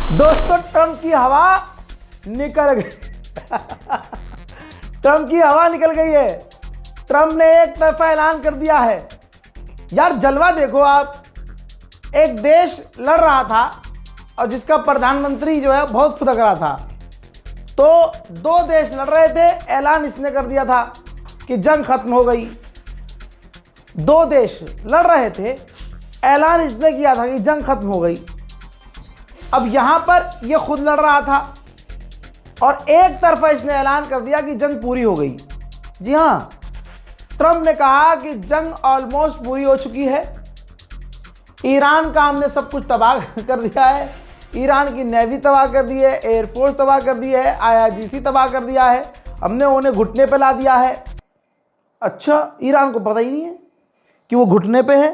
दोस्तों ट्रंप की हवा निकल गई। ट्रंप की हवा निकल गई है। ट्रंप ने एक तरफा ऐलान कर दिया है। यार जलवा देखो आप, एक देश लड़ रहा था और जिसका प्रधानमंत्री जो है बहुत फुदक रहा था, तो दो देश लड़ रहे थे, ऐलान इसने कर दिया था कि जंग खत्म हो गई। दो देश लड़ रहे थे, ऐलान इसने किया था कि जंग खत्म हो गई। अब यहां पर ये खुद लड़ रहा था और एक तरफा इसने ऐलान कर दिया कि जंग पूरी हो गई। जी हां, ट्रंप ने कहा कि जंग ऑलमोस्ट पूरी हो चुकी है। ईरान का हमने सब कुछ तबाह कर दिया है। ईरान की नेवी तबाह कर दी है, एयरफोर्स तबाह कर दी है, IRGC तबाह कर दिया है, हमने उन्हें घुटने पे ला दिया है। अच्छा, ईरान को पता ही नहीं है कि वो घुटने पे है।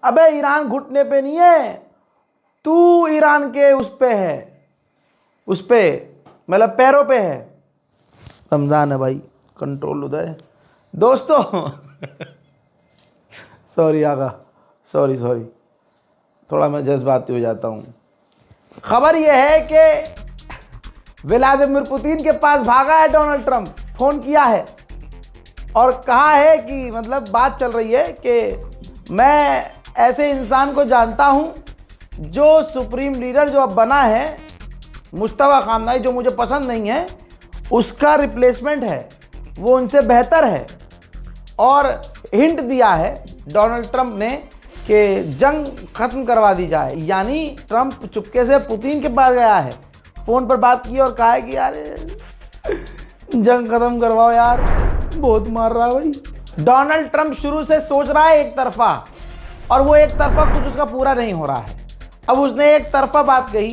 अबे ईरान घुटने पे नहीं है, तू ईरान के उस पे है, उस पे मतलब पैरों पे है। रमजान है भाई, कंट्रोल उदय। दोस्तों सॉरी आगा, सॉरी थोड़ा मैं जज्बाती हो जाता हूँ। खबर यह है कि व्लादिमीर पुतिन के पास भागा है डोनाल्ड ट्रंप, फोन किया है और कहा है कि मतलब बात चल रही है कि मैं ऐसे इंसान को जानता हूँ जो सुप्रीम लीडर जो अब बना है, मुश्तबा खामनाई, जो मुझे पसंद नहीं है, उसका रिप्लेसमेंट है, वो उनसे बेहतर है। और हिंट दिया है डोनाल्ड ट्रंप ने कि जंग खत्म करवा दी जाए। यानी ट्रंप चुपके से पुतिन के पास गया है, फ़ोन पर बात की और कहा है कि यार जंग खत्म करवाओ यार, बहुत मार रहा है भाई। डोनाल्ड ट्रंप शुरू से सोच रहा है एक तरफा, और वो एक तरफा कुछ उसका पूरा नहीं हो रहा है। अब उसने एक तरफा बात कही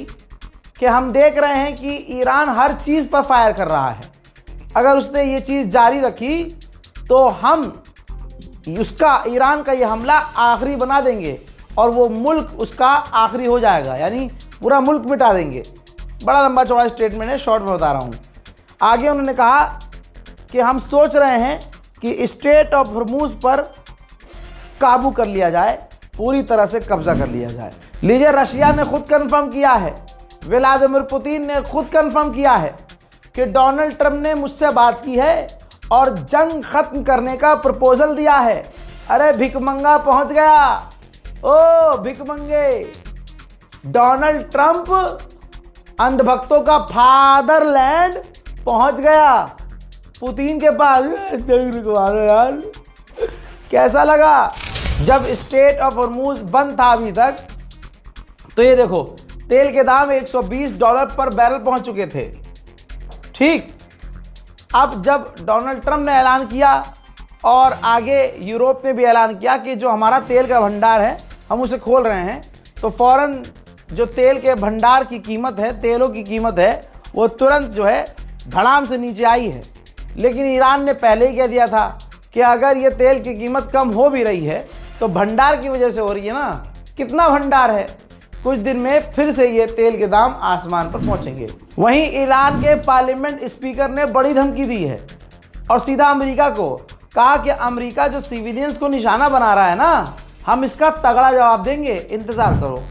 कि हम देख रहे हैं कि ईरान हर चीज़ पर फायर कर रहा है, अगर उसने ये चीज़ जारी रखी तो हम उसका, ईरान का ये हमला आखिरी बना देंगे और वो मुल्क उसका आखिरी हो जाएगा, यानी पूरा मुल्क मिटा देंगे। बड़ा लंबा चौड़ा स्टेटमेंट है, शॉर्ट में बता रहा हूँ। आगे उन्होंने कहा कि हम सोच रहे हैं कि स्ट्रेट ऑफ हॉर्मुज़ पर काबू कर लिया जाए, पूरी तरह से कब्जा कर लिया जाए। लीजिए, रशिया ने खुद कंफर्म किया है, व्लादिमीर पुतिन ने खुद कंफर्म किया है कि डोनाल्ड ट्रंप ने मुझसे बात की है और जंग खत्म करने का प्रपोजल दिया है। अरे भिकमंगा पहुंच गया, ओ भिकमंगे। डोनाल्ड ट्रंप अंधभक्तों का फादरलैंड पहुंच गया, पुतिन के पास। जंग रुकवा दो यार। कैसा लगा जब स्ट्रेट ऑफ हॉर्मुज़ बंद था अभी तक? तो ये देखो, तेल के दाम $120 पर बैरल पहुंच चुके थे। ठीक, अब जब डोनाल्ड ट्रंप ने ऐलान किया और आगे यूरोप ने भी ऐलान किया कि जो हमारा तेल का भंडार है हम उसे खोल रहे हैं, तो फौरन जो तेल के भंडार की कीमत है, तेलों की कीमत है, वो तुरंत जो है धड़ाम से नीचे आई है। लेकिन ईरान ने पहले ही कह दिया था कि अगर ये तेल की कीमत कम हो भी रही है तो भंडार की वजह से हो रही है ना। कितना भंडार है, कुछ दिन में फिर से ये तेल के दाम आसमान पर पहुंचेंगे। वहीं ईरान के पार्लियामेंट स्पीकर ने बड़ी धमकी दी है और सीधा अमेरिका को कहा कि अमेरिका जो सिविलियंस को निशाना बना रहा है ना, हम इसका तगड़ा जवाब देंगे, इंतजार करो।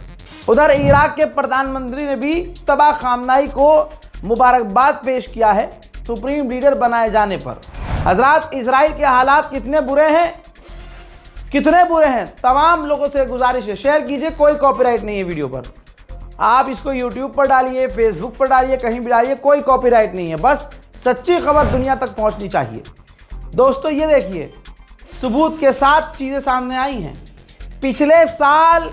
उधर इराक के प्रधानमंत्री ने भी तबाह खामनाई को मुबारकबाद पेश किया है सुप्रीम लीडर बनाए जाने पर। हजरात, इजराइल के हालात कितने बुरे हैं, कितने बुरे हैं। तमाम लोगों से गुजारिश है, शेयर कीजिए, कोई कॉपीराइट नहीं है वीडियो पर। आप इसको यूट्यूब पर डालिए, फेसबुक पर डालिए, कहीं भी डालिए, कोई कॉपीराइट नहीं है। बस सच्ची खबर दुनिया तक पहुंचनी चाहिए। दोस्तों ये देखिए, सबूत के साथ चीज़ें सामने आई हैं। पिछले साल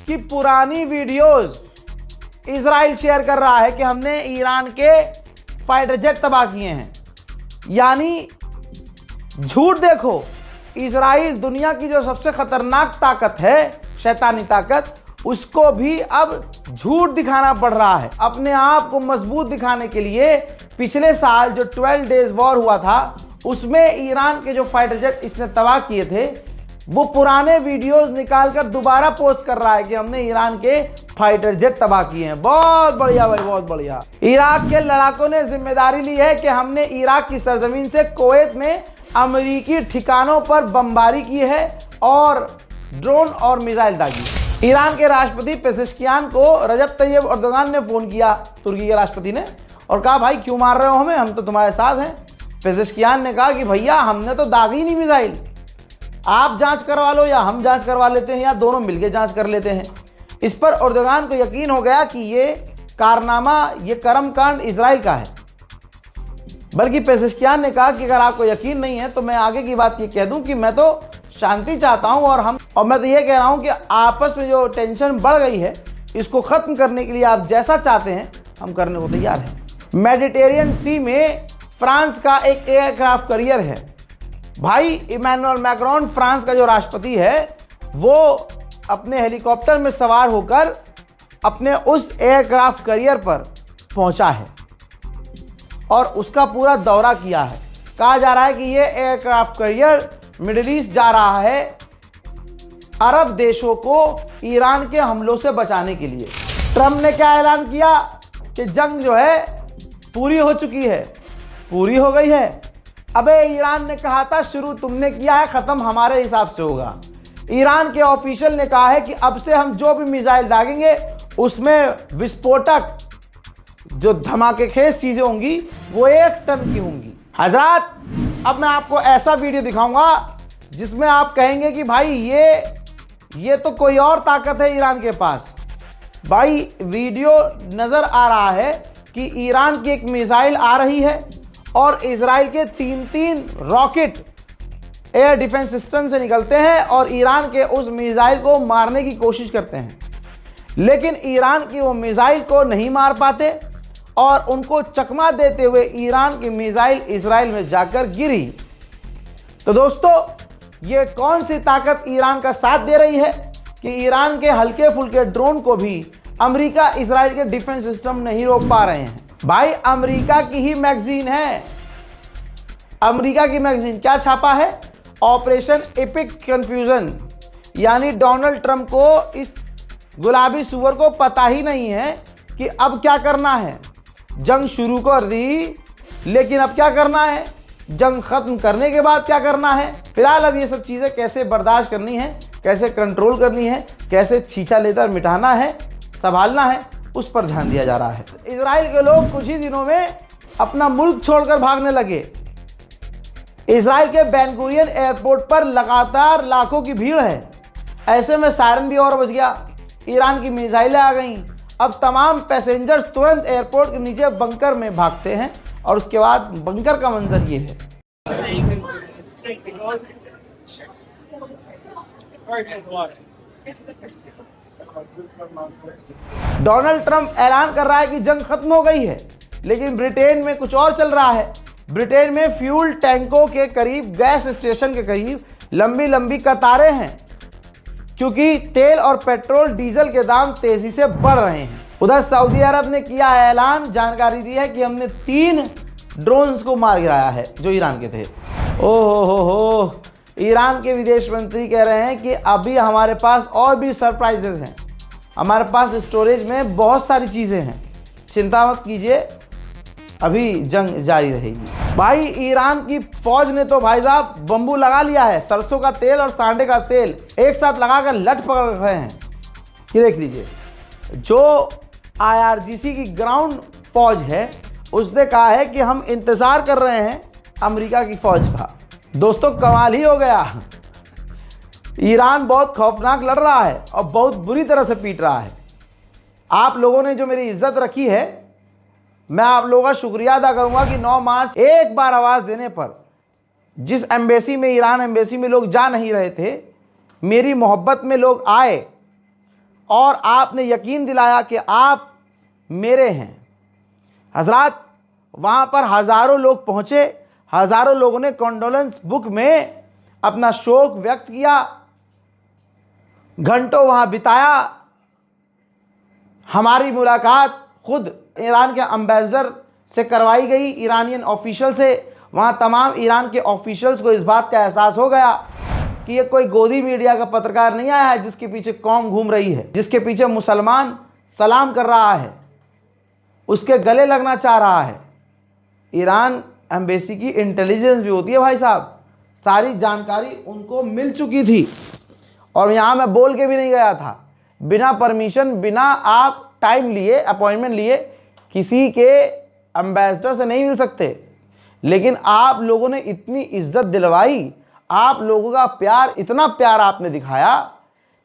की पुरानी वीडियोस इजराइल शेयर कर रहा है कि हमने ईरान के फाइटर जेट तबाह किए हैं। यानी झूठ देखो, इजराइल दुनिया की जो सबसे खतरनाक ताकत है, शैतानी ताकत, उसको भी अब झूठ दिखाना पड़ रहा है अपने आप को मजबूत दिखाने के लिए। पिछले साल जो 12 डेज वॉर हुआ था, उसमें ईरान के जो फाइटर जेट इसने तबाह किए थे, वो पुराने वीडियोस निकालकर दोबारा पोस्ट कर रहा है कि हमने ईरान के फाइटर जेट तबाह किए हैं। बहुत बढ़िया भाई, बहुत बढ़िया। इराक के लड़ाकों ने जिम्मेदारी ली है कि हमने इराक की सरजमीन से कुवैत में अमेरिकी ठिकानों पर बमबारी की है और ड्रोन और मिसाइल दागी। ईरान के राष्ट्रपति पेजेश्कियान को रजब तैयब अर्दोगान ने फ़ोन किया, तुर्की के राष्ट्रपति ने, और कहा भाई क्यों मार रहे हो हमें, हम तो तुम्हारे साथ हैं। पेजेश्कियान ने कहा कि भैया हमने तो दागी नहीं मिसाइल, आप जांच करवा लो या हम जांच करवा लेते हैं या दोनों मिलकर जांच कर लेते हैं। इस पर अर्दोगान को यकीन हो गया कि ये कारनामा, ये कर्मकांड इजराइल का है। बल्कि पेजेश्कियान ने कहा कि अगर आपको यकीन नहीं है तो मैं आगे की बात ये कह दूं कि मैं तो शांति चाहता हूं और मैं तो ये कह रहा हूं कि आपस में जो टेंशन बढ़ गई है इसको ख़त्म करने के लिए आप जैसा चाहते हैं हम करने को तैयार हैं। मेडिटेरियन सी में फ्रांस का एक एयरक्राफ्ट कैरियर है। भाई इमैनुअल मैक्रोन फ्रांस का जो राष्ट्रपति है वो अपने हेलीकॉप्टर में सवार होकर अपने उस एयरक्राफ्ट कैरियर पर पहुंचा है और उसका पूरा दौरा किया है। कहा जा रहा है कि ये एयरक्राफ्ट कैरियर मिडिल ईस्ट जा रहा है अरब देशों को ईरान के हमलों से बचाने के लिए। ट्रंप ने क्या ऐलान किया कि जंग जो है पूरी हो चुकी है, पूरी हो गई है। अबे ईरान ने कहा था शुरू तुमने किया है, ख़त्म हमारे हिसाब से होगा। ईरान के ऑफिशियल ने कहा है कि अब से हम जो भी मिसाइल दागेंगे उसमें विस्फोटक जो धमाकेखेज चीज़ें होंगी वो 1 टन की होंगी। हजरात, अब मैं आपको ऐसा वीडियो दिखाऊंगा जिसमें आप कहेंगे कि भाई ये तो कोई और ताकत है ईरान के पास। भाई वीडियो नज़र आ रहा है कि ईरान की एक मिसाइल आ रही है और इजराइल के 3 रॉकेट एयर डिफेंस सिस्टम से निकलते हैं और ईरान के उस मिसाइल को मारने की कोशिश करते हैं, लेकिन ईरान की वो मिसाइल को नहीं मार पाते और उनको चकमा देते हुए ईरान की मिसाइल इजराइल में जाकर गिरी। तो दोस्तों, ये कौन सी ताकत ईरान का साथ दे रही है कि ईरान के हल्के फुल्के ड्रोन को भी अमेरिका इजराइल के डिफेंस सिस्टम नहीं रोक पा रहे हैं। भाई अमेरिका की ही मैगजीन है, अमेरिका की मैगजीन क्या छापा है, ऑपरेशन एपिक कंफ्यूजन, यानी डोनाल्ड ट्रंप को इस गुलाबी सुअर को पता ही नहीं है कि अब क्या करना है। जंग शुरू कर दी, लेकिन अब क्या करना है, जंग खत्म करने के बाद क्या करना है। फिलहाल अब ये सब चीज़ें कैसे बर्दाश्त करनी है, कैसे कंट्रोल करनी है, कैसे छींचा लेकर मिटाना है, संभालना है, उस पर ध्यान दिया जा रहा है। इजराइल के लोग कुछ ही दिनों में अपना मुल्क छोड़कर भागने लगे। इजराइल के बेन गुरियन एयरपोर्ट पर लगातार लाखों की भीड़ है। ऐसे में सायरन भी और बज गया, ईरान की मिसाइलें आ गईं। अब तमाम पैसेंजर्स तुरंत एयरपोर्ट के नीचे बंकर में भागते हैं और उसके बाद बंकर का मंजर ये है। डोनाल्ड ट्रंप ऐलान कर रहा है कि जंग खत्म हो गई है, लेकिन ब्रिटेन में कुछ और चल रहा है। ब्रिटेन में फ्यूल टैंकों के करीब, गैस स्टेशन के करीब लंबी लंबी कतारें हैं, क्योंकि तेल और पेट्रोल डीजल के दाम तेजी से बढ़ रहे हैं। उधर सऊदी अरब ने किया ऐलान, जानकारी दी है कि हमने 3 ड्रोन्स को मार गिराया है जो ईरान के थे। हो, ईरान के विदेश मंत्री कह रहे हैं कि अभी हमारे पास और भी सरप्राइजेज हैं, हमारे पास स्टोरेज में बहुत सारी चीज़ें हैं, चिंता मत कीजिए, अभी जंग जारी रहेगी। भाई ईरान की फौज ने तो भाई साहब बम्बू लगा लिया है, सरसों का तेल और सांडे का तेल एक साथ लगाकर लट पकड़ रहे हैं। ये देख लीजिए, जो IRGC की ग्राउंड फौज है उसने कहा है कि हम इंतज़ार कर रहे हैं अमेरिका की फौज का। दोस्तों कमाल ही हो गया, ईरान बहुत खौफनाक लड़ रहा है और बहुत बुरी तरह से पीट रहा है। आप लोगों ने जो मेरी इज्जत रखी है, मैं आप लोगों का शुक्रिया अदा करूंगा कि 9 मार्च एक बार आवाज़ देने पर जिस एम्बेसी में, ईरान एम्बेसी में लोग जा नहीं रहे थे, मेरी मोहब्बत में लोग आए और आपने यकीन दिलाया कि आप मेरे हैं। हजरात, वहाँ पर हज़ारों लोग पहुँचे, हज़ारों लोगों ने कॉन्डोलेंस बुक में अपना शोक व्यक्त किया, घंटों वहाँ बिताया। हमारी मुलाकात खुद ईरान के एम्बेसडर से करवाई गई, ईरानियन ऑफिशियल से। वहाँ तमाम ईरान के ऑफिशियल्स को इस बात का एहसास हो गया कि ये कोई गोदी मीडिया का पत्रकार नहीं आया है जिसके पीछे कौम घूम रही है, जिसके पीछे मुसलमान सलाम कर रहा है, उसके गले लगना चाह रहा है। ईरान एम्बेसी की इंटेलिजेंस भी होती है भाई साहब, सारी जानकारी उनको मिल चुकी थी और यहाँ मैं बोल के भी नहीं गया था, बिना परमिशन, बिना आप टाइम लिए, अपॉइंटमेंट लिए किसी के एम्बेसडर से नहीं मिल सकते। लेकिन आप लोगों ने इतनी इज्जत दिलवाई, आप लोगों का प्यार, इतना प्यार आपने दिखाया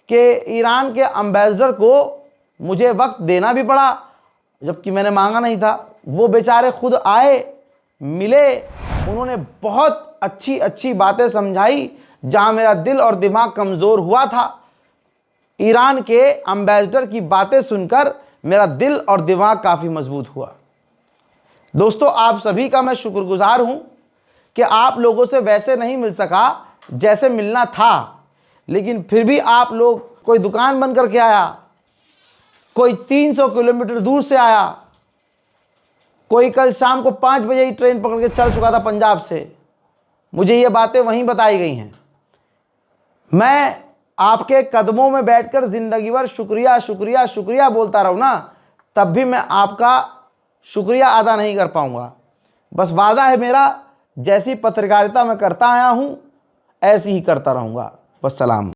कि ईरान के एम्बेसडर को मुझे वक्त देना भी पड़ा, जबकि मैंने मांगा नहीं था। वो बेचारे खुद आए, मिले, उन्होंने बहुत अच्छी अच्छी बातें समझाई। जहां मेरा दिल और दिमाग कमज़ोर हुआ था, ईरान के एम्बेसडर की बातें सुनकर मेरा दिल और दिमाग काफ़ी मजबूत हुआ। दोस्तों, आप सभी का मैं शुक्रगुजार हूं कि आप लोगों से वैसे नहीं मिल सका जैसे मिलना था, लेकिन फिर भी आप लोग, कोई दुकान बंद करके आया, कोई 300 किलोमीटर दूर से आया, कोई कल शाम को 5 बजे ही ट्रेन पकड़ के चल चुका था पंजाब से। मुझे ये बातें वहीं बताई गई हैं। मैं आपके कदमों में बैठकर जिंदगी भर शुक्रिया शुक्रिया शुक्रिया बोलता रहूं ना, तब भी मैं आपका शुक्रिया अदा नहीं कर पाऊंगा। बस वादा है मेरा, जैसी पत्रकारिता मैं करता आया हूं ऐसी ही करता रहूंगा। वस्सलाम।